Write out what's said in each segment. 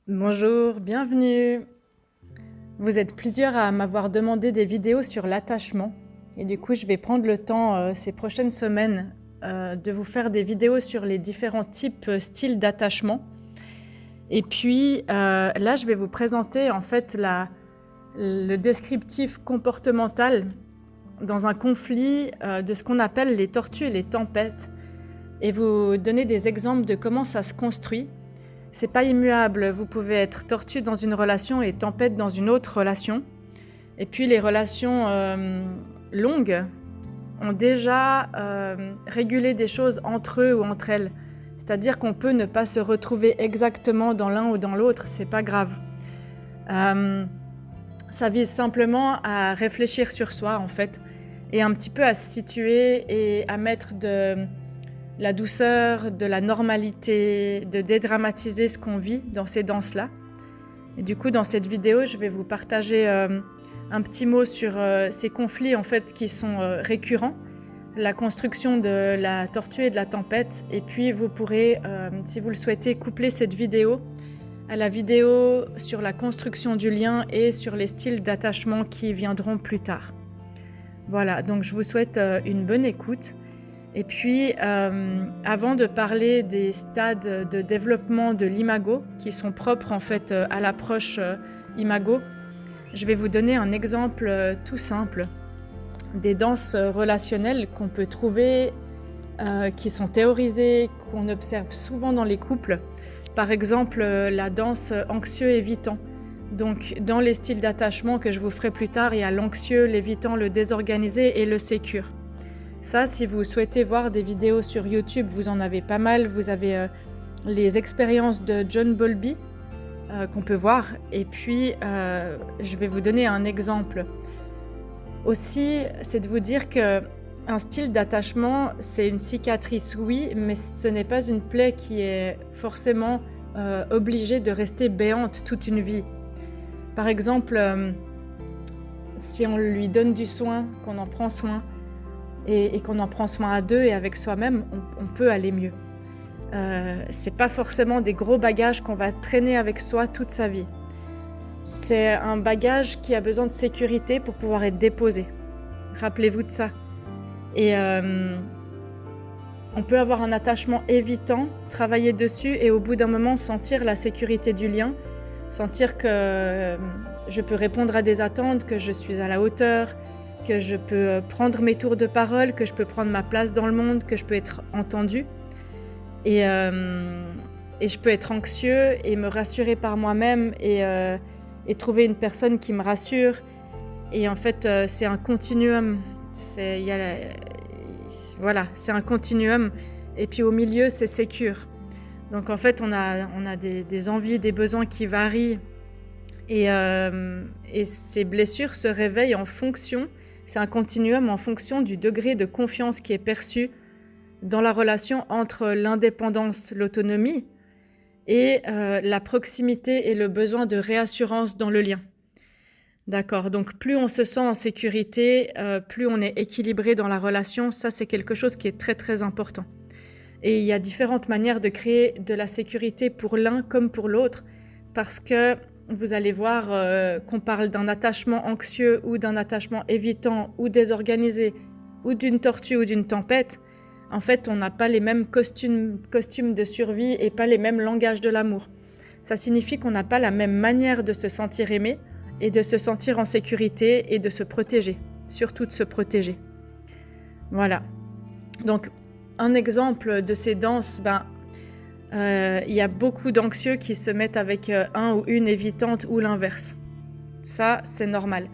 Bonjour, bienvenue. Vous êtes plusieurs à m'avoir demandé des vidéos sur l'attachement et du coup je vais prendre le temps ces prochaines semaines de vous faire des vidéos sur les différents types, styles d'attachement. Et puis là je vais vous présenter en fait le descriptif comportemental dans un conflit de ce qu'on appelle les tortues et les tempêtes et vous donner des exemples de comment ça se construit. C'est pas immuable, vous pouvez être tortue dans une relation et tempête dans une autre relation. Et puis les relations longues ont déjà régulé des choses entre eux ou entre elles. C'est-à-dire qu'on peut ne pas se retrouver exactement dans l'un ou dans l'autre, c'est pas grave. Ça vise simplement à réfléchir sur soi en fait, et un petit peu à se situer et à mettre de la douceur, de la normalité, de dédramatiser ce qu'on vit dans ces danses-là. Et du coup, dans cette vidéo, je vais vous partager un petit mot sur ces conflits en fait qui sont récurrents, la construction de la tortue et de la tempête. Et puis, vous pourrez, si vous le souhaitez, coupler cette vidéo à la vidéo sur la construction du lien et sur les styles d'attachement qui viendront plus tard. Voilà, donc je vous souhaite une bonne écoute. Et puis, avant de parler des stades de développement de l'imago, qui sont propres en fait à l'approche imago, je vais vous donner un exemple tout simple des danses relationnelles qu'on peut trouver, qui sont théorisées, qu'on observe souvent dans les couples. Par exemple, la danse anxieux-évitant. Donc, dans les styles d'attachement que je vous ferai plus tard, il y a l'anxieux, l'évitant, le désorganisé et le sécure. Ça, si vous souhaitez voir des vidéos sur YouTube, vous en avez pas mal. Vous avez les expériences de John Bowlby qu'on peut voir. Et puis, je vais vous donner un exemple. Aussi, c'est de vous dire qu'un style d'attachement, c'est une cicatrice, oui, mais ce n'est pas une plaie qui est forcément obligée de rester béante toute une vie. Par exemple, si on lui donne du soin, qu'on en prend soin, et qu'on en prend soin à deux et avec soi-même, on peut aller mieux. C'est pas forcément des gros bagages qu'on va traîner avec soi toute sa vie. C'est un bagage qui a besoin de sécurité pour pouvoir être déposé. Rappelez-vous de ça. Et on peut avoir un attachement évitant, travailler dessus et au bout d'un moment sentir la sécurité du lien, sentir que je peux répondre à des attentes, que je suis à la hauteur, que je peux prendre mes tours de parole, que je peux prendre ma place dans le monde, que je peux être entendue. Et je peux être anxieux et me rassurer par moi-même et trouver une personne qui me rassure. Et en fait, c'est un continuum. Voilà, c'est un continuum. Et puis au milieu, c'est sécure. Donc en fait, on a des envies, des besoins qui varient. Et ces blessures se réveillent en fonction. C'est un continuum en fonction du degré de confiance qui est perçu dans la relation entre l'indépendance, l'autonomie et la proximité et le besoin de réassurance dans le lien. D'accord, donc plus on se sent en sécurité, plus on est équilibré dans la relation, ça c'est quelque chose qui est très très important. Et il y a différentes manières de créer de la sécurité pour l'un comme pour l'autre, parce que vous allez voir qu'on parle d'un attachement anxieux ou d'un attachement évitant ou désorganisé ou d'une tortue ou d'une tempête. En fait, on n'a pas les mêmes costumes de survie et pas les mêmes langages de l'amour. Ça signifie qu'on n'a pas la même manière de se sentir aimé et de se sentir en sécurité et de se protéger, surtout de se protéger. Voilà. Donc, un exemple de ces danses, y a beaucoup d'anxieux qui se mettent avec un ou une évitante ou l'inverse. Ça, c'est normal.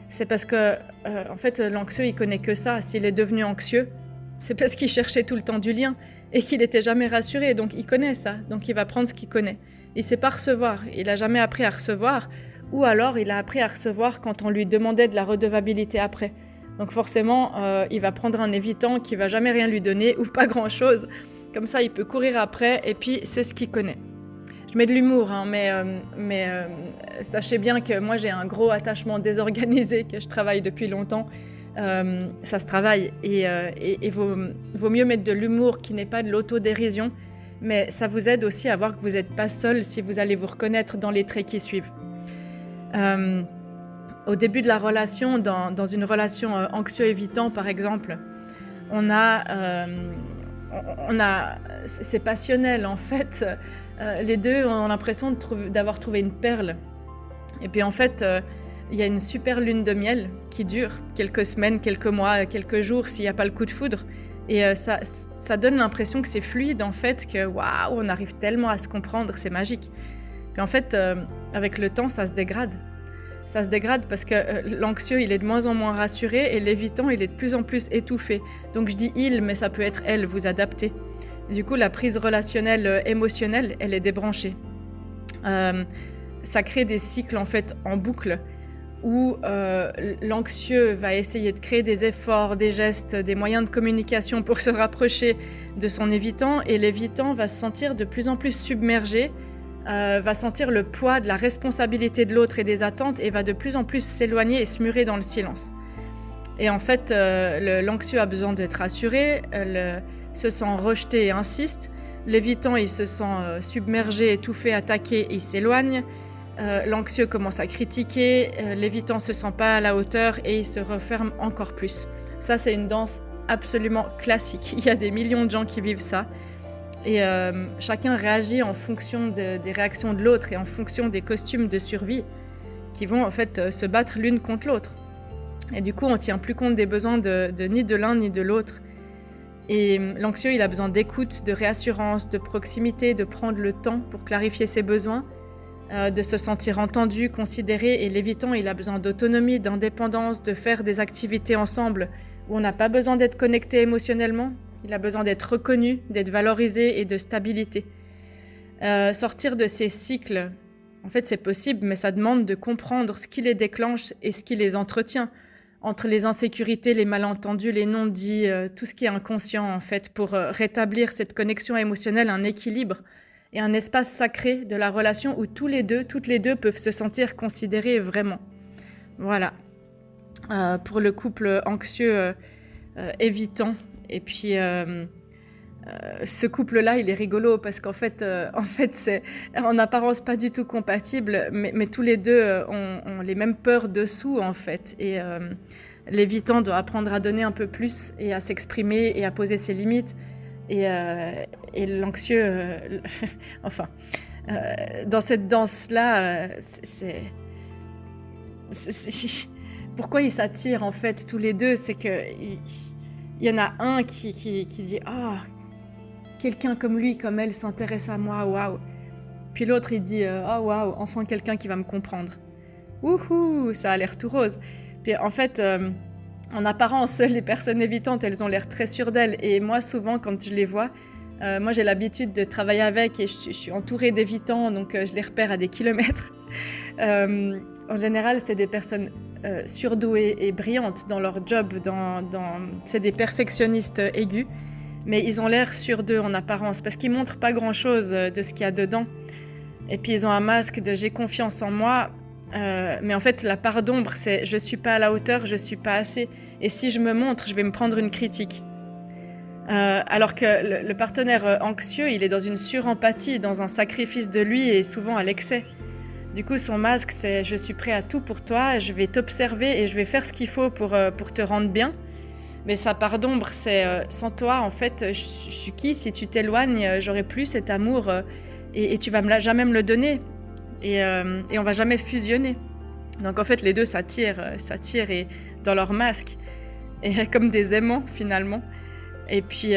C'est parce que, en fait, l'anxieux, il connaît que ça. S'il est devenu anxieux, c'est parce qu'il cherchait tout le temps du lien et qu'il n'était jamais rassuré. Donc, il connaît ça. Donc, il va prendre ce qu'il connaît. Il ne sait pas recevoir. Il n'a jamais appris à recevoir. Ou alors, il a appris à recevoir quand on lui demandait de la redevabilité après. Donc, forcément, il va prendre un évitant qui ne va jamais rien lui donner ou pas grand-chose. Comme ça, il peut courir après et puis c'est ce qu'il connaît. Je mets de l'humour, hein, mais sachez bien que moi, j'ai un gros attachement désorganisé que je travaille depuis longtemps. Ça se travaille et vaut mieux mettre de l'humour qui n'est pas de l'autodérision mais ça vous aide aussi à voir que vous n'êtes pas seul si vous allez vous reconnaître dans les traits qui suivent. Au début de la relation, dans une relation anxieux-évitant par exemple, c'est passionnel en fait. Les deux ont l'impression d'avoir trouvé une perle. Et puis en fait, il y a une super lune de miel qui dure quelques semaines, quelques mois, quelques jours s'il n'y a pas le coup de foudre. Et ça donne l'impression que c'est fluide en fait, que waouh, on arrive tellement à se comprendre, c'est magique. Puis en fait, avec le temps, ça se dégrade. Ça se dégrade parce que l'anxieux, il est de moins en moins rassuré et l'évitant, il est de plus en plus étouffé. Donc je dis il, mais ça peut être elle, vous adaptez. Du coup, la prise relationnelle émotionnelle, elle est débranchée. Ça crée des cycles en fait en boucle où l'anxieux va essayer de créer des efforts, des gestes, des moyens de communication pour se rapprocher de son évitant, et l'évitant va se sentir de plus en plus submergé, va sentir le poids de la responsabilité de l'autre et des attentes, et va de plus en plus s'éloigner et se murer dans le silence. Et en fait, l'anxieux a besoin d'être rassuré, se sent rejeté et insiste. L'évitant, il se sent submergé, étouffé, attaqué et il s'éloigne. L'anxieux commence à critiquer, l'évitant se sent pas à la hauteur et il se referme encore plus. Ça, c'est une danse absolument classique. Il y a des millions de gens qui vivent ça. Et chacun réagit en fonction des réactions de l'autre et en fonction des costumes de survie qui vont en fait se battre l'une contre l'autre. Et du coup, on ne tient plus compte des besoins ni de l'un ni de l'autre. Et l'anxieux, il a besoin d'écoute, de réassurance, de proximité, de prendre le temps pour clarifier ses besoins, de se sentir entendu, considéré. Et l'évitant, il a besoin d'autonomie, d'indépendance, de faire des activités ensemble où on n'a pas besoin d'être connecté émotionnellement. Il a besoin d'être reconnu, d'être valorisé et de stabilité. Sortir de ces cycles, en fait, c'est possible, mais ça demande de comprendre ce qui les déclenche et ce qui les entretient. Entre les insécurités, les malentendus, les non-dits, tout ce qui est inconscient en fait, pour rétablir cette connexion émotionnelle, un équilibre et un espace sacré de la relation où toutes les deux peuvent se sentir considérées vraiment. Voilà. Pour le couple anxieux évitant. Et puis ce couple-là, il est rigolo parce qu'en fait, c'est en apparence pas du tout compatible, mais tous les deux ont les mêmes peurs dessous en fait. Et l'évitant doit apprendre à donner un peu plus et à s'exprimer et à poser ses limites. Et l'anxieux, dans cette danse-là, pourquoi ils s'attirent en fait tous les deux, c'est que il y en a un qui dit ah, quelqu'un comme lui, comme elle s'intéresse à moi, waouh. Puis l'autre il dit ah waouh, enfin quelqu'un qui va me comprendre. Wouhou, ça a l'air tout rose. Puis en fait, en apparence, les personnes évitantes, elles ont l'air très sûres d'elles. Et moi, souvent, quand je les vois, moi j'ai l'habitude de travailler avec et je suis entourée d'évitants, donc je les repère à des kilomètres. En général, c'est des personnes surdouées et brillantes dans leur job, c'est des perfectionnistes aigus, mais ils ont l'air sûrs d'eux en apparence parce qu'ils montrent pas grand-chose de ce qu'il y a dedans. Et puis ils ont un masque de j'ai confiance en moi, mais en fait la part d'ombre c'est je suis pas à la hauteur, je suis pas assez, et si je me montre, je vais me prendre une critique. Alors que le partenaire anxieux, il est dans une surempathie, dans un sacrifice de lui et souvent à l'excès. Du coup, son masque, c'est « je suis prêt à tout pour toi, je vais t'observer et je vais faire ce qu'il faut pour te rendre bien ». Mais sa part d'ombre, c'est « sans toi, en fait, je suis qui? Si tu t'éloignes, j'aurai plus cet amour et tu vas jamais me le donner et on va jamais fusionner ». Donc en fait, les deux s'attirent et dans leur masque, et comme des aimants finalement. Et puis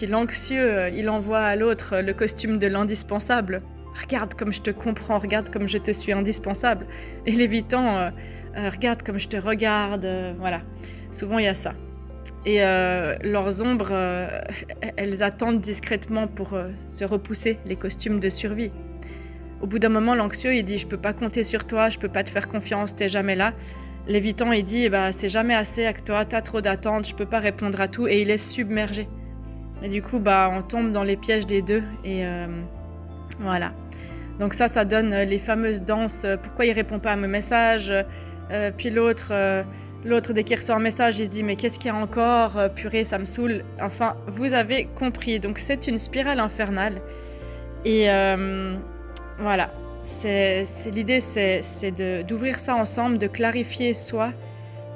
l'anxieux, il envoie à l'autre le costume de l'indispensable. Regarde comme je te comprends, regarde comme je te suis indispensable. Et l'évitant, regarde comme je te regarde. Voilà, souvent il y a ça. Et leurs ombres, elles attendent discrètement pour se repousser les costumes de survie. Au bout d'un moment, l'anxieux, il dit « je peux pas compter sur toi, je peux pas te faire confiance, t'es jamais là ». L'évitant, il dit « c'est jamais assez avec toi, t'as trop d'attentes, je peux pas répondre à tout » et il est submergé. Et du coup, on tombe dans les pièges des deux et voilà. Donc ça donne les fameuses danses « pourquoi il répond pas à mes messages ?» Puis l'autre L'autre, dès qu'il reçoit un message, il se dit « Mais qu'est-ce qu'il y a encore? Purée, ça me saoule. » Enfin, vous avez compris. Donc, c'est une spirale infernale. Et voilà. L'idée, c'est d'ouvrir ça ensemble, de clarifier soi,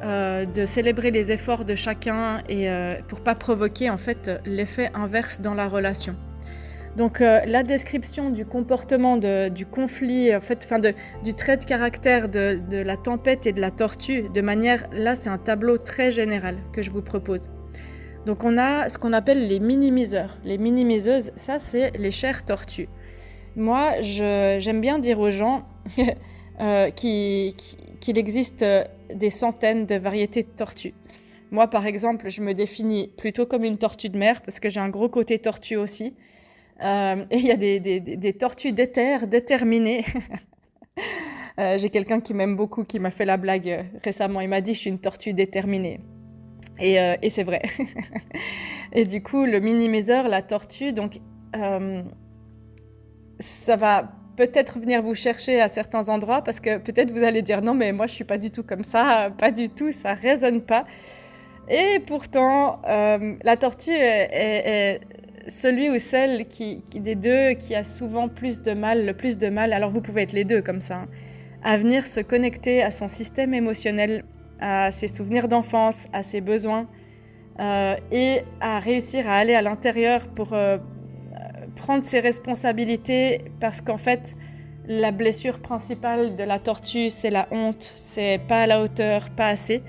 de célébrer les efforts de chacun et pour pas provoquer en fait l'effet inverse dans la relation. Donc la description du comportement du conflit, en fait, du trait de caractère de la tempête et de la tortue, de manière, là c'est un tableau très général que je vous propose. Donc on a ce qu'on appelle les minimiseurs. Les minimiseuses, ça c'est les chères tortues. Moi, j'aime bien dire aux gens qu'il existe des centaines de variétés de tortues. Moi, par exemple, je me définis plutôt comme une tortue de mer parce que j'ai un gros côté tortue aussi. Et il y a des tortues d'éther déterminées. J'ai quelqu'un qui m'aime beaucoup qui m'a fait la blague récemment. Il m'a dit « je suis une tortue déterminée ». Et c'est vrai. Et du coup, le minimiseur, la tortue, donc ça va peut-être venir vous chercher à certains endroits parce que peut-être vous allez dire « non, mais moi, je suis pas du tout comme ça, pas du tout, ça résonne pas ». Et pourtant, la tortue est celui ou celle des deux qui a souvent le plus de mal, alors vous pouvez être les deux comme ça, hein, à venir se connecter à son système émotionnel, à ses souvenirs d'enfance, à ses besoins, et à réussir à aller à l'intérieur pour prendre ses responsabilités, parce qu'en fait, la blessure principale de la tortue, c'est la honte, c'est pas à la hauteur, pas assez.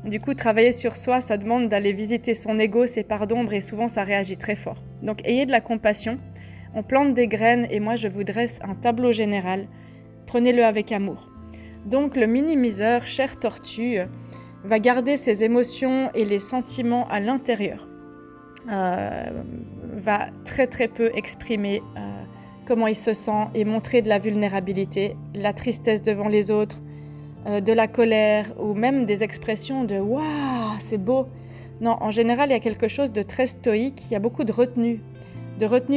Du coup, travailler sur soi, ça demande d'aller visiter son ego, ses parts d'ombre, et souvent ça réagit très fort. Donc ayez de la compassion, on plante des graines et moi je vous dresse un tableau général. Prenez-le avec amour. Donc le minimiseur, chère tortue, va garder ses émotions et les sentiments à l'intérieur. Va très très peu exprimer comment il se sent et montrer de la vulnérabilité, la tristesse devant les autres, de la colère ou même des expressions de « waouh, c'est beau ». Non, en général, il y a quelque chose de très stoïque, il y a beaucoup de retenue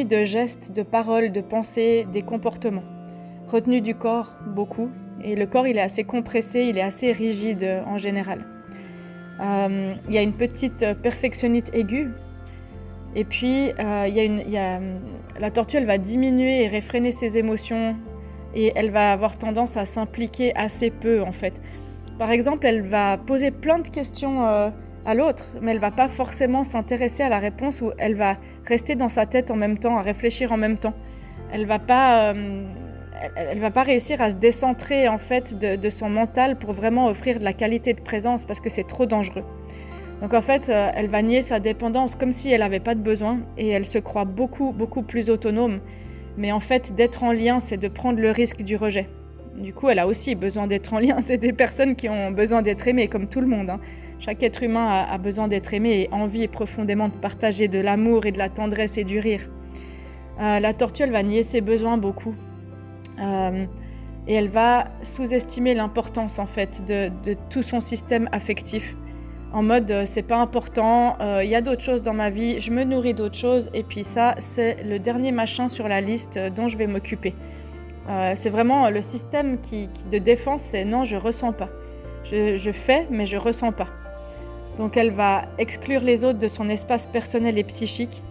de gestes, de paroles, de pensées, des comportements. Retenue du corps, beaucoup. Et le corps, il est assez compressé, il est assez rigide en général. Il y a une petite perfectionnite aiguë. Et puis, la tortue, elle va diminuer et réfréner ses émotions. Et elle va avoir tendance à s'impliquer assez peu, en fait. Par exemple, elle va poser plein de questions à l'autre, mais elle va pas forcément s'intéresser à la réponse, ou elle va rester dans sa tête en même temps, à réfléchir en même temps. Elle va pas réussir à se décentrer, en fait, de son mental pour vraiment offrir de la qualité de présence, parce que c'est trop dangereux. Donc en fait, elle va nier sa dépendance comme si elle n'avait pas de besoin, et elle se croit beaucoup, beaucoup plus autonome. Mais en fait, d'être en lien, c'est de prendre le risque du rejet. Du coup, elle a aussi besoin d'être en lien. C'est des personnes qui ont besoin d'être aimées, comme tout le monde, hein. Chaque être humain a besoin d'être aimé et envie profondément de partager de l'amour et de la tendresse et du rire. La tortue, elle va nier ses besoins beaucoup. Et elle va sous-estimer l'importance, en fait, de tout son système affectif. En mode, c'est pas important, y a d'autres choses dans ma vie, je me nourris d'autres choses, et puis ça, c'est le dernier machin sur la liste dont je vais m'occuper. C'est vraiment le système de défense, c'est non, je ressens pas. Je fais, mais je ressens pas. Donc elle va exclure les autres de son espace personnel et psychique,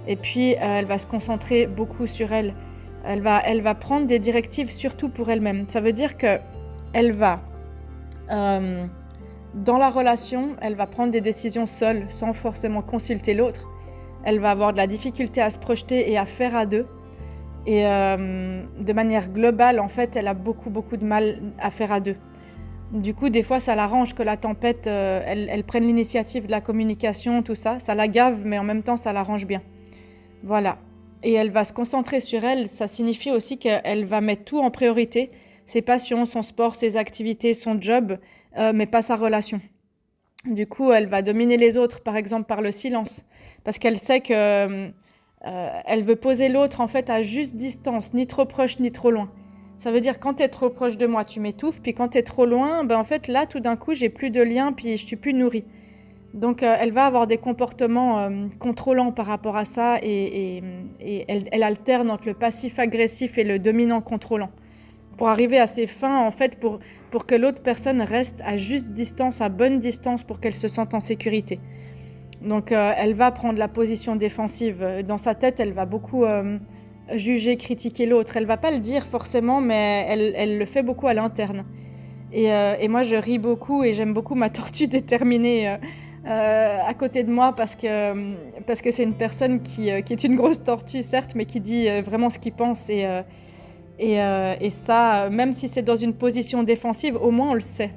et puis elle va se concentrer beaucoup sur elle. Elle va prendre des directives surtout pour elle-même. Ça veut dire que elle va... dans la relation, elle va prendre des décisions seule, sans forcément consulter l'autre. Elle va avoir de la difficulté à se projeter et à faire à deux. Et de manière globale, en fait, elle a beaucoup, beaucoup de mal à faire à deux. Du coup, des fois, ça l'arrange que la tempête, elle prenne l'initiative de la communication, tout ça. Ça la gave, mais en même temps, ça l'arrange bien. Voilà. Et elle va se concentrer sur elle. Ça signifie aussi qu'elle va mettre tout en priorité. Ses passions, son sport, ses activités, son job, mais pas sa relation. Du coup, elle va dominer les autres, par exemple, par le silence. Parce qu'elle sait que elle veut poser l'autre, en fait, à juste distance, ni trop proche, ni trop loin. Ça veut dire, quand tu es trop proche de moi, tu m'étouffes, puis quand tu es trop loin, en fait, là, tout d'un coup, j'ai plus de lien, puis je suis plus nourrie. Donc, elle va avoir des comportements contrôlants par rapport à ça, et elle alterne entre le passif agressif et le dominant contrôlant. pour arriver à ses fins, en fait, pour que l'autre personne reste à juste distance, à bonne distance, pour qu'elle se sente en sécurité. Donc, elle va prendre la position défensive. Dans sa tête, elle va beaucoup juger, critiquer l'autre. Elle va pas le dire forcément, mais elle le fait beaucoup à l'interne. Et moi, je ris beaucoup et j'aime beaucoup ma tortue déterminée à côté de moi parce que c'est une personne qui est une grosse tortue, certes, mais qui dit vraiment ce qu'il pense. Et ça, même si c'est dans une position défensive, au moins on le sait.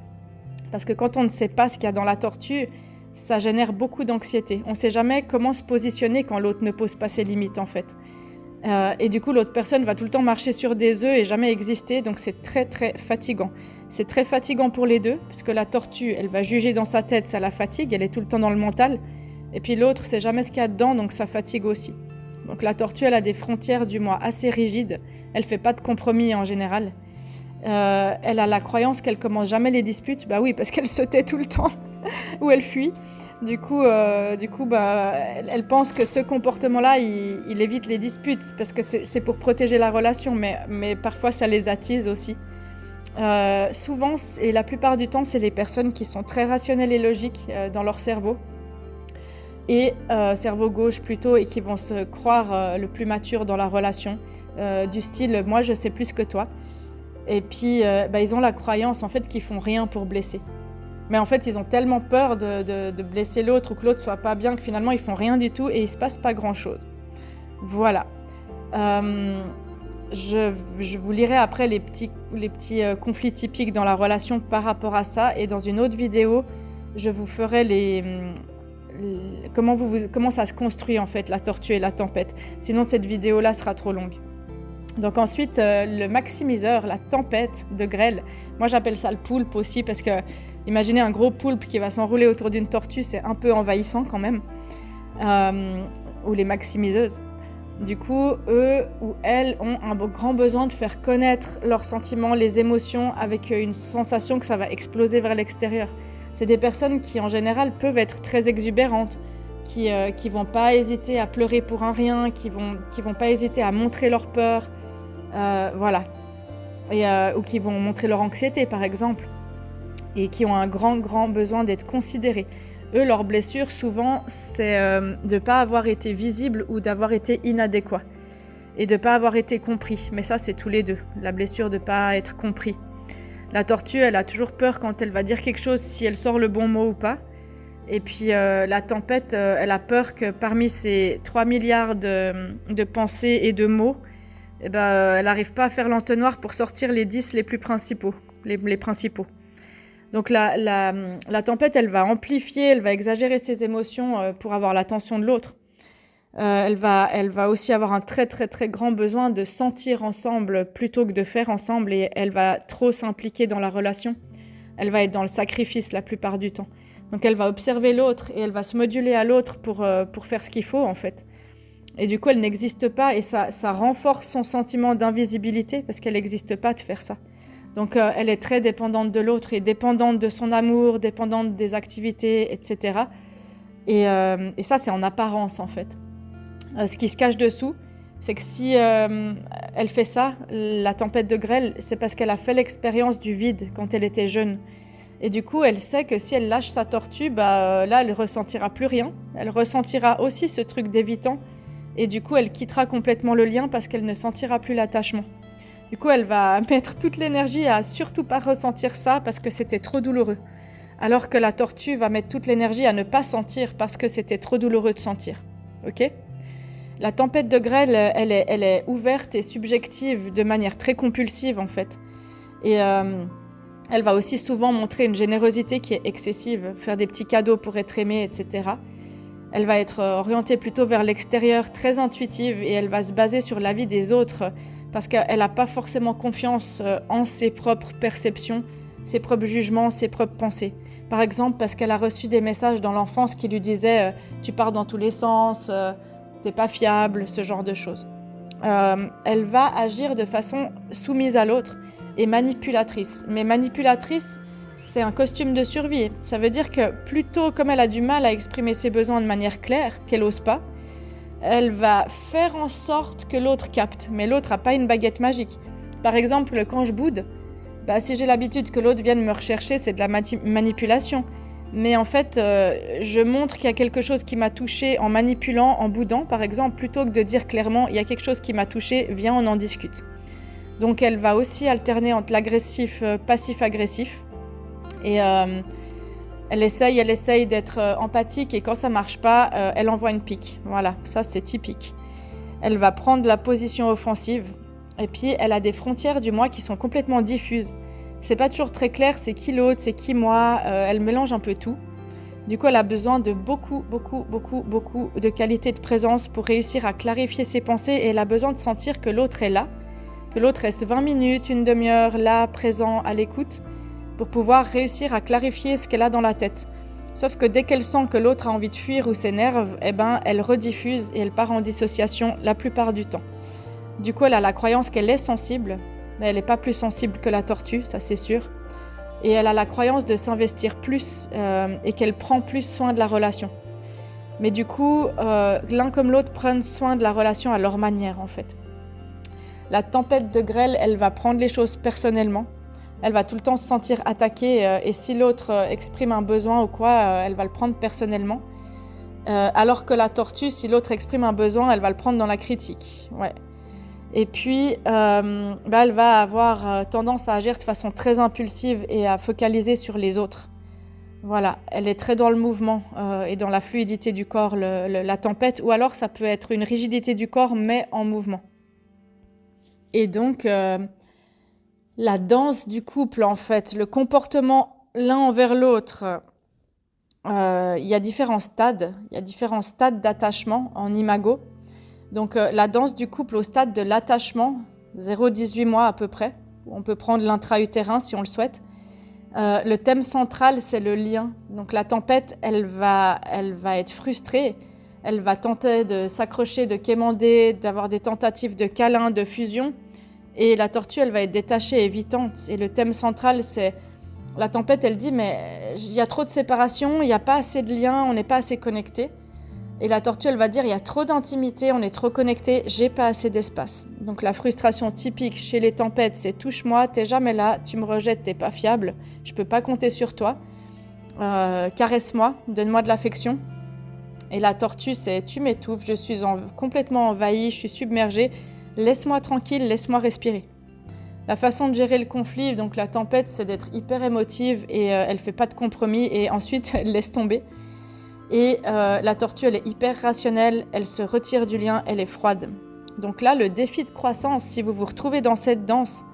Parce que quand on ne sait pas ce qu'il y a dans la tortue, ça génère beaucoup d'anxiété. On ne sait jamais comment se positionner quand l'autre ne pose pas ses limites, en fait. Et du coup, l'autre personne va tout le temps marcher sur des œufs et jamais exister, donc c'est très très fatigant. C'est très fatigant pour les deux, parce que la tortue, elle va juger dans sa tête, ça la fatigue, elle est tout le temps dans le mental. Et puis l'autre, c'est jamais ce qu'il y a dedans, donc ça fatigue aussi. Donc la tortue, elle a des frontières du moins assez rigides, elle fait pas de compromis en général. Elle a la croyance qu'elle commence jamais les disputes, bah oui, parce qu'elle se tait tout le temps, ou elle fuit. Du coup, elle pense que ce comportement-là, il évite les disputes, parce que c'est pour protéger la relation, mais parfois ça les attise aussi. Souvent, et la plupart du temps, c'est les personnes qui sont très rationnelles et logiques dans leur cerveau, et cerveau gauche plutôt, et qui vont se croire le plus mature dans la relation, du style « moi je sais plus que toi ». Et puis, ils ont la croyance en fait qu'ils font rien pour blesser. Mais en fait, ils ont tellement peur de blesser l'autre ou que l'autre soit pas bien que finalement, ils font rien du tout et il se passe pas grand-chose. Voilà. Je vous lirai après les petits conflits typiques dans la relation par rapport à ça. Et dans une autre vidéo, je vous ferai comment ça se construit en fait, la tortue et la tempête. Sinon, cette vidéo-là sera trop longue. Donc ensuite, le maximiseur, la tempête de grêle. Moi, j'appelle ça le poulpe aussi parce que imaginez un gros poulpe qui va s'enrouler autour d'une tortue, c'est un peu envahissant quand même. Ou les maximiseuses. Du coup, eux ou elles ont un grand besoin de faire connaître leurs sentiments, les émotions, avec une sensation que ça va exploser vers l'extérieur. C'est des personnes qui, en général, peuvent être très exubérantes, qui vont pas hésiter à pleurer pour un rien, qui vont pas hésiter à montrer leur peur, voilà. Ou qui vont montrer leur anxiété, par exemple, et qui ont un grand besoin d'être considérés. Eux, leur blessure, souvent, c'est de ne pas avoir été visible ou d'avoir été inadéquat. Et de ne pas avoir été compris. Mais ça, c'est tous les deux. La blessure de ne pas être compris. La tortue, elle a toujours peur quand elle va dire quelque chose, si elle sort le bon mot ou pas. Et puis, la tempête, elle a peur que parmi ces 3 milliards de pensées et de mots, elle n'arrive pas à faire l'entonnoir pour sortir les 10 les plus principaux. Les principaux. Donc la tempête, elle va amplifier, elle va exagérer ses émotions pour avoir l'attention de l'autre. Elle va aussi avoir un très très très grand besoin de sentir ensemble plutôt que de faire ensemble, et elle va trop s'impliquer dans la relation. Elle va être dans le sacrifice la plupart du temps. Donc elle va observer l'autre et elle va se moduler à l'autre pour faire ce qu'il faut en fait. Et du coup elle n'existe pas et ça renforce son sentiment d'invisibilité parce qu'elle n'existe pas de faire ça. Donc elle est très dépendante de l'autre et dépendante de son amour, dépendante des activités, etc. Et ça, c'est en apparence, en fait. Ce qui se cache dessous, c'est que si elle fait ça, la tempête de grêle, c'est parce qu'elle a fait l'expérience du vide quand elle était jeune. Et du coup, elle sait que si elle lâche sa tortue, là, elle ressentira plus rien. Elle ressentira aussi ce truc d'évitant. Et du coup, elle quittera complètement le lien parce qu'elle ne sentira plus l'attachement. Du coup, elle va mettre toute l'énergie à surtout pas ressentir ça parce que c'était trop douloureux. Alors que la tortue va mettre toute l'énergie à ne pas sentir parce que c'était trop douloureux de sentir. Ok ? La tempête de grêle, elle est ouverte et subjective de manière très compulsive en fait. Et elle va aussi souvent montrer une générosité qui est excessive, faire des petits cadeaux pour être aimée, etc. Elle va être orientée plutôt vers l'extérieur, très intuitive, et elle va se baser sur l'avis des autres parce qu'elle n'a pas forcément confiance en ses propres perceptions, ses propres jugements, ses propres pensées. Par exemple, parce qu'elle a reçu des messages dans l'enfance qui lui disaient « tu pars dans tous les sens, t'es pas fiable », ce genre de choses. Elle va agir de façon soumise à l'autre et manipulatrice. Mais manipulatrice, c'est un costume de survie. Ça veut dire que plutôt comme elle a du mal à exprimer ses besoins de manière claire, qu'elle n'ose pas, elle va faire en sorte que l'autre capte. Mais l'autre n'a pas une baguette magique. Par exemple, quand je boude, si j'ai l'habitude que l'autre vienne me rechercher, c'est de la manipulation. Mais en fait, je montre qu'il y a quelque chose qui m'a touchée en manipulant, en boudant par exemple, plutôt que de dire clairement « il y a quelque chose qui m'a touchée, viens on en discute ». Donc elle va aussi alterner entre l'agressif, passif-agressif. Et elle essaye d'être empathique et quand ça marche pas, elle envoie une pique. Voilà, ça c'est typique. Elle va prendre la position offensive et puis elle a des frontières du moi qui sont complètement diffuses. C'est pas toujours très clair, c'est qui l'autre, c'est qui moi, elle mélange un peu tout. Du coup, elle a besoin de beaucoup de qualité de présence pour réussir à clarifier ses pensées et elle a besoin de sentir que l'autre est là, que l'autre reste 20 minutes, une demi-heure, là, présent, à l'écoute, pour pouvoir réussir à clarifier ce qu'elle a dans la tête. Sauf que dès qu'elle sent que l'autre a envie de fuir ou s'énerve, elle rediffuse et elle part en dissociation la plupart du temps. Du coup, elle a la croyance qu'elle est sensible, mais elle n'est pas plus sensible que la tortue, ça c'est sûr. Et elle a la croyance de s'investir plus et qu'elle prend plus soin de la relation. Mais du coup, l'un comme l'autre prennent soin de la relation à leur manière en fait. La tempête de grêle, elle va prendre les choses personnellement. Elle va tout le temps se sentir attaquée et si l'autre exprime un besoin ou quoi, elle va le prendre personnellement. Alors que la tortue, si l'autre exprime un besoin, elle va le prendre dans la critique. Ouais. Et puis, elle va avoir tendance à agir de façon très impulsive et à focaliser sur les autres. Voilà, elle est très dans le mouvement et dans la fluidité du corps, la tempête, ou alors ça peut être une rigidité du corps, mais en mouvement. Et donc, la danse du couple, en fait, le comportement l'un envers l'autre, il y a différents stades d'attachement en imago. Donc la danse du couple au stade de l'attachement, 0-18 mois à peu près, on peut prendre l'intra-utérin si on le souhaite. Le thème central, c'est le lien. Donc la tempête, elle va être frustrée, elle va tenter de s'accrocher, de quémander, d'avoir des tentatives de câlin, de fusion. Et la tortue, elle va être détachée, évitante. Et le thème central, c'est la tempête, elle dit, mais il y a trop de séparation, il n'y a pas assez de liens, on n'est pas assez connectés. Et la tortue, elle va dire, il y a trop d'intimité, on est trop connectés, j'ai pas assez d'espace. Donc la frustration typique chez les tempêtes, c'est touche-moi, t'es jamais là, tu me rejettes, t'es pas fiable, je peux pas compter sur toi. Caresse-moi, donne-moi de l'affection. Et la tortue, c'est tu m'étouffes, je suis complètement envahie, je suis submergée, laisse-moi tranquille, laisse-moi respirer. La façon de gérer le conflit, donc la tempête, c'est d'être hyper émotive et elle fait pas de compromis et ensuite elle laisse tomber. Et la tortue, elle est hyper rationnelle, elle se retire du lien, elle est froide. Donc là, le défi de croissance, si vous vous retrouvez dans cette danse,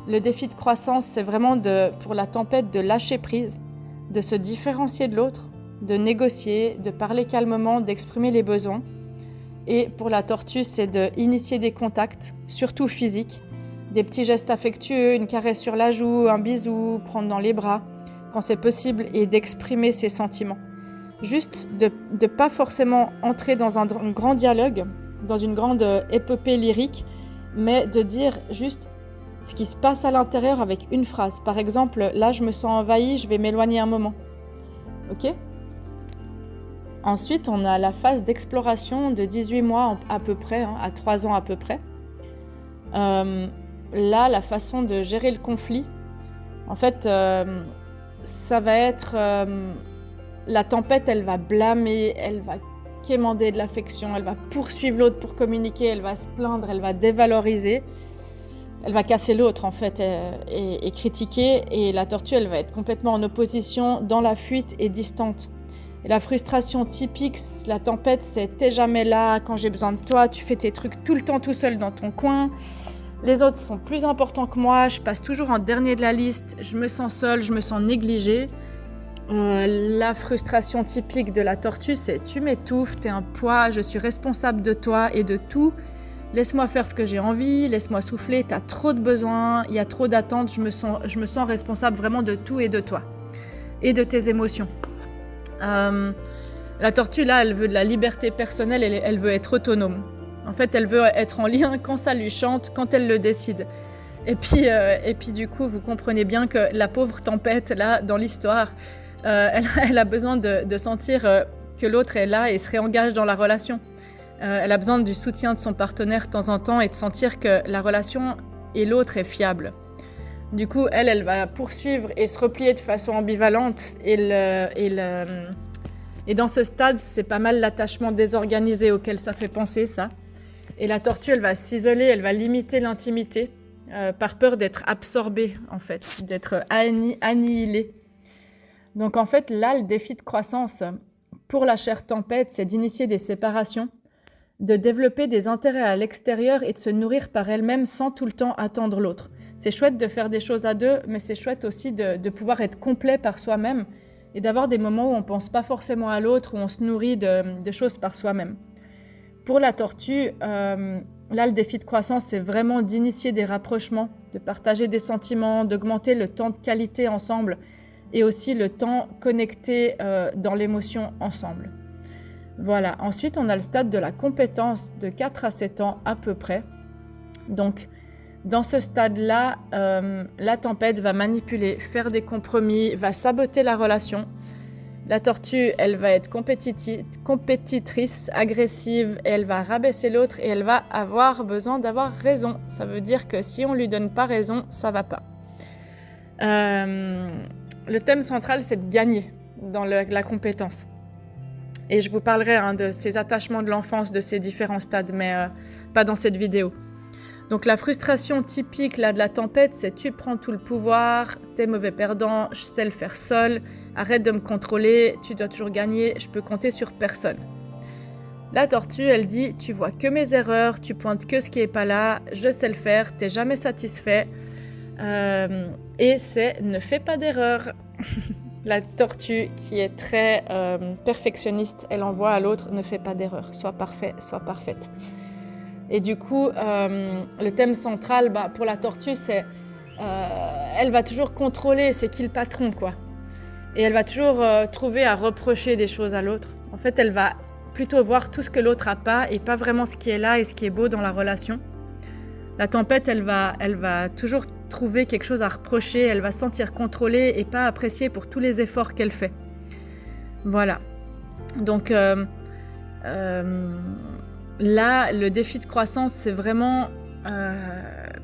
le défi de croissance, c'est vraiment pour la tempête de lâcher prise, de se différencier de l'autre, de négocier, de parler calmement, d'exprimer les besoins. Et pour la tortue, c'est d'initier des contacts, surtout physiques, des petits gestes affectueux, une caresse sur la joue, un bisou, prendre dans les bras, quand c'est possible, et d'exprimer ses sentiments. Juste de pas forcément entrer dans un grand dialogue, dans une grande épopée lyrique, mais de dire juste ce qui se passe à l'intérieur avec une phrase. Par exemple, là, je me sens envahie, je vais m'éloigner un moment. Ok ? Ensuite, on a la phase d'exploration de 18 mois à peu près, à 3 ans à peu près. Là, la façon de gérer le conflit, en fait, ça va être... la tempête, elle va blâmer, elle va quémander de l'affection, elle va poursuivre l'autre pour communiquer, elle va se plaindre, elle va dévaloriser, elle va casser l'autre en fait et critiquer. Et la tortue, elle va être complètement en opposition, dans la fuite et distante. Et la frustration typique, la tempête, c'est « t'es jamais là, quand j'ai besoin de toi, tu fais tes trucs tout le temps tout seul dans ton coin. Les autres sont plus importants que moi, je passe toujours en dernier de la liste, je me sens seule, je me sens négligée. » La frustration typique de la tortue, c'est « tu m'étouffes, t'es un poids, je suis responsable de toi et de tout. Laisse-moi faire ce que j'ai envie, laisse-moi souffler, t'as trop de besoins, il y a trop d'attentes, je me sens responsable vraiment de tout et de toi. Et de tes émotions. » La tortue, là, elle veut de la liberté personnelle, elle veut être autonome. En fait, elle veut être en lien quand ça lui chante, quand elle le décide. Et puis du coup, vous comprenez bien que la pauvre tempête, là, dans l'histoire, elle a besoin de sentir que l'autre est là et se réengage dans la relation. Elle a besoin du soutien de son partenaire de temps en temps et de sentir que la relation, et l'autre est fiable. Du coup, elle va poursuivre et se replier de façon ambivalente et dans ce stade, c'est pas mal l'attachement désorganisé auquel ça fait penser, ça. Et la tortue, elle va s'isoler, elle va limiter l'intimité par peur d'être absorbée, en fait, d'être annihilée. Donc, en fait, là, le défi de croissance pour la chère tempête, c'est d'initier des séparations, de développer des intérêts à l'extérieur et de se nourrir par elle-même sans tout le temps attendre l'autre. C'est chouette de faire des choses à deux, mais c'est chouette aussi de pouvoir être complet par soi-même et d'avoir des moments où on ne pense pas forcément à l'autre, où on se nourrit de choses par soi-même. Pour la tortue, là, le défi de croissance, c'est vraiment d'initier des rapprochements, de partager des sentiments, d'augmenter le temps de qualité ensemble et aussi le temps connecté dans l'émotion ensemble. Voilà. Ensuite, on a le stade de la compétence de 4 à 7 ans à peu près. Donc, dans ce stade-là, la tempête va manipuler, faire des compromis, va saboter la relation. La tortue, elle va être compétitrice, agressive, et elle va rabaisser l'autre et elle va avoir besoin d'avoir raison. Ça veut dire que si on lui donne pas raison, ça va pas. Le thème central, c'est de gagner dans la compétence. Et je vous parlerai de ces attachements de l'enfance, de ces différents stades, mais pas dans cette vidéo. Donc la frustration typique là, de la tempête, c'est tu prends tout le pouvoir, t'es mauvais perdant, je sais le faire seul, arrête de me contrôler, tu dois toujours gagner, je peux compter sur personne. La tortue, elle dit tu vois que mes erreurs, tu pointes que ce qui est pas là, je sais le faire, t'es jamais satisfait. Et c'est ne fais pas d'erreur. La tortue qui est très perfectionniste, elle envoie à l'autre ne fais pas d'erreur, sois parfait, sois parfaite. Et du coup, le thème central pour la tortue, c'est elle va toujours contrôler c'est qui le patron, quoi. Et elle va toujours trouver à reprocher des choses à l'autre. En fait, elle va plutôt voir tout ce que l'autre n'a pas et pas vraiment ce qui est là et ce qui est beau dans la relation. La tempête, elle va toujours trouver quelque chose à reprocher, elle va se sentir contrôlée et pas appréciée pour tous les efforts qu'elle fait. Voilà. Donc, là, le défi de croissance, c'est vraiment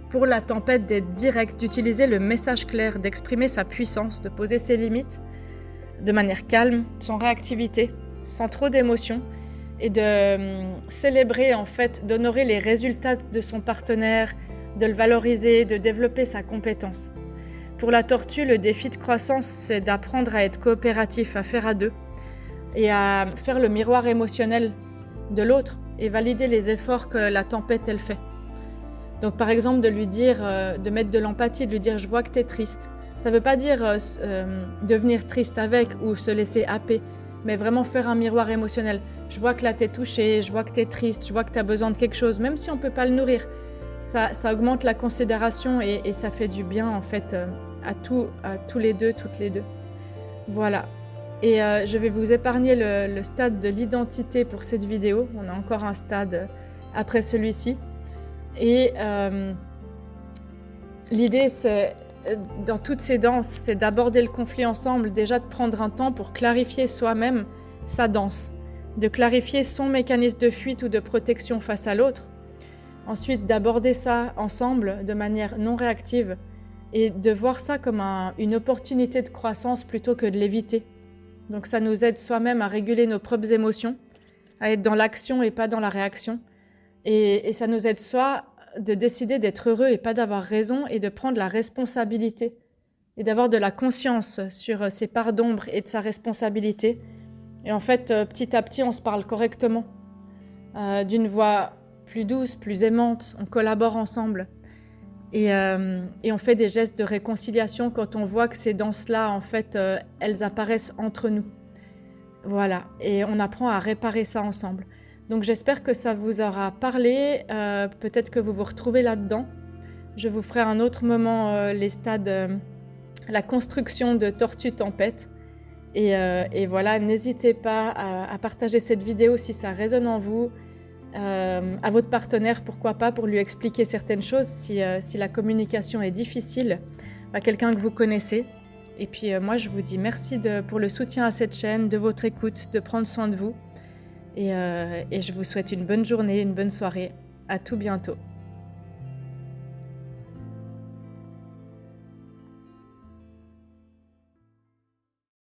pour la tempête d'être direct, d'utiliser le message clair, d'exprimer sa puissance, de poser ses limites de manière calme, sans réactivité, sans trop d'émotion, et de célébrer, en fait, d'honorer les résultats de son partenaire, de le valoriser, de développer sa compétence. Pour la tortue, le défi de croissance, c'est d'apprendre à être coopératif, à faire à deux, et à faire le miroir émotionnel de l'autre, et valider les efforts que la tempête, elle fait. Donc par exemple, de lui dire, de mettre de l'empathie, de lui dire « je vois que tu es triste ». Ça ne veut pas dire devenir triste avec ou se laisser happer, mais vraiment faire un miroir émotionnel. Je vois que là tu es touché, je vois que tu es triste, je vois que tu as besoin de quelque chose, même si on ne peut pas le nourrir. Ça augmente la considération et ça fait du bien en fait à tous les deux, toutes les deux. Voilà. Et je vais vous épargner le stade de l'identité pour cette vidéo. On a encore un stade après celui-ci. Et l'idée, c'est, dans toutes ces danses, c'est d'aborder le conflit ensemble, déjà de prendre un temps pour clarifier soi-même sa danse, de clarifier son mécanisme de fuite ou de protection face à l'autre. Ensuite, d'aborder ça ensemble de manière non réactive et de voir ça comme une opportunité de croissance plutôt que de l'éviter. Donc ça nous aide soi-même à réguler nos propres émotions, à être dans l'action et pas dans la réaction. Et ça nous aide soit de décider d'être heureux et pas d'avoir raison et de prendre la responsabilité et d'avoir de la conscience sur ses parts d'ombre et de sa responsabilité. Et en fait, petit à petit, on se parle correctement, d'une voix plus douce, plus aimante, on collabore ensemble. Et on fait des gestes de réconciliation quand on voit que ces danses-là, en fait, elles apparaissent entre nous. Voilà, et on apprend à réparer ça ensemble. Donc j'espère que ça vous aura parlé, peut-être que vous vous retrouvez là-dedans. Je vous ferai un autre moment les stades, la construction de Tortue Tempête. Et voilà, n'hésitez pas à partager cette vidéo si ça résonne en vous, à votre partenaire, pourquoi pas, pour lui expliquer certaines choses si la communication est difficile, à quelqu'un que vous connaissez. Et puis moi, je vous dis merci pour le soutien à cette chaîne, de votre écoute, de prendre soin de vous. Et je vous souhaite une bonne journée, une bonne soirée. À tout bientôt.